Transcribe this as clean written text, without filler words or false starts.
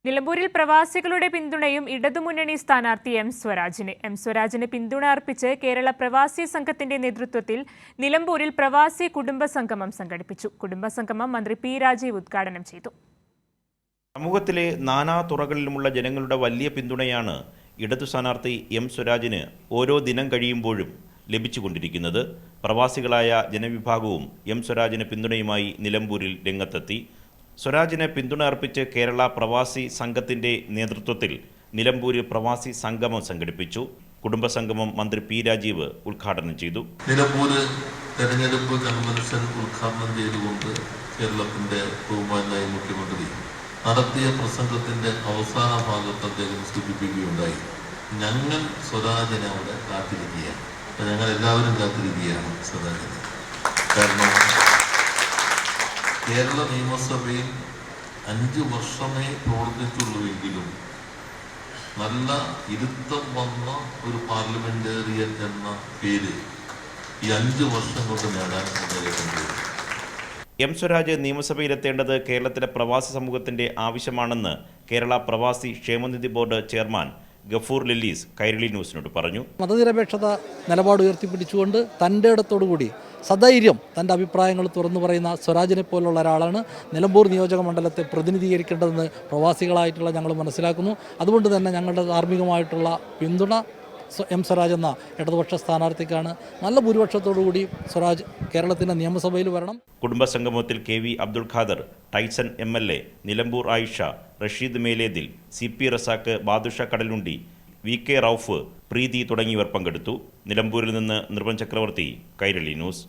നിലമ്പൂരിൽ പ്രവാസികളുടെ പിന്തുണയും ഇടതുമുന്നണി സ്ഥാനാർത്ഥി എം സ്വരാജിന് പിന്തുണ അർപ്പിച്ച് കേരള പ്രവാസി സംഘത്തിന്റെ നേതൃത്വത്തിൽ നിലമ്പൂരിൽ പ്രവാസി കുടുംബ സംഗമം സംഘടിപ്പിച്ചു. കുടുംബ സംഗമം മന്ത്രി പി രാജീവ് ഉദ്ഘാടനം ചെയ്തു. സമൂഹത്തിലെ നാനാ തുറകളിലുമുള്ള ജനങ്ങളുടെ വലിയ പിന്തുണയാണ് ഇടതു സ്ഥാനാർത്ഥി എം സ്വരാജിന് ഓരോ ദിനം കഴിയുമ്പോഴും ലഭിച്ചുകൊണ്ടിരിക്കുന്നത്. പ്രവാസികളായ ജനവിഭാഗവും എം സ്വരാജിന് പിന്തുണയുമായി നിലമ്പൂരിൽ രംഗത്തെത്തി. സ്വരാജിന് പിന്തുണ അർപ്പിച്ച് കേരള പ്രവാസി സംഘത്തിന്റെ നേതൃത്വത്തിൽ നിലമ്പൂരിൽ പ്രവാസി സംഗമം സംഘടിപ്പിച്ചു. കുടുംബസംഗമം മന്ത്രി പി രാജീവ് ഉദ്ഘാടനം ചെയ്തു. നിലമ്പൂര് തെരഞ്ഞെടുപ്പ് കൺവെൻഷൻ ഉദ്ഘാടനം ചെയ്തുകൊണ്ട് കേരളത്തിന്റെ ബഹുമാനായ മുഖ്യമന്ത്രി നടത്തിയ പ്രസംഗത്തിന്റെ അവസാന ഭാഗത്ത് അദ്ദേഹം സൂചിപ്പിക്കുകയുണ്ടായി, ഞങ്ങൾ സ്വരാജിനെ അവിടെ കാത്തിരിക്കുകയാണ്. ഞങ്ങൾ എല്ലാവരും കാത്തിരിക്കുകയാണ് സ്വരാജിനെ. കാരണം കേരള നിയമസഭയിൽ 5 വർഷമേ പ്രവർത്തിച്ചുള്ളൂവെങ്കിലും നല്ല ഇരുത്തം വന്ന ഒരു പാർലമെന്റേറിയൻ എന്ന പേര് ഈ 5 വർഷം കൊണ്ട് നേടാൻ കഴിയുന്നത്. എം സ്വരാജ് നിയമസഭയിലെത്തേണ്ടത് കേരളത്തിലെ പ്രവാസി സമൂഹത്തിന്റെ ആവശ്യമാണെന്ന് കേരള പ്രവാസി ക്ഷേമനിധി ബോർഡ് ചെയർമാൻ ഗഫൂർ ലില്ലീസ് കൈരളി ന്യൂസിനോട് പറഞ്ഞു. മതനിരപേക്ഷത നിലപാട് ഉയർത്തിപ്പിടിച്ചുകൊണ്ട് തൻ്റെ ഇടത്തോടുകൂടി സധൈര്യം തൻ്റെ അഭിപ്രായങ്ങൾ തുറന്നു പറയുന്ന സ്വരാജിനെ പോലുള്ള ഒരാളാണ് നിലമ്പൂർ നിയോജക മണ്ഡലത്തെ പ്രതിനിധീകരിക്കേണ്ടതെന്ന് പ്രവാസികളായിട്ടുള്ള ഞങ്ങൾ മനസ്സിലാക്കുന്നു. അതുകൊണ്ട് തന്നെ ഞങ്ങളുടെ ധാർമ്മികമായിട്ടുള്ള പിന്തുണ എം സ്വരാജ് എന്ന ഇടതുപക്ഷ സ്ഥാനാർത്ഥിക്കാണ്. നല്ല ഭൂരിപക്ഷത്തോടുകൂടി സ്വരാജ് കേരളത്തിൻ്റെ നിയമസഭയിൽ വരണം. കുടുംബസംഗമത്തിൽ K V Abdul Khader, Tyson MLA, Nilambur Ayisha, Rasheed Melethil, CP Razak, Badusha Kadalundi, VK Rauf, Preethi തുടങ്ങിയവർ പങ്കെടുത്തു. നിലമ്പൂരിൽ നിന്ന് നിർമ്മൽ ചക്രവർത്തി, കൈരളി ന്യൂസ്.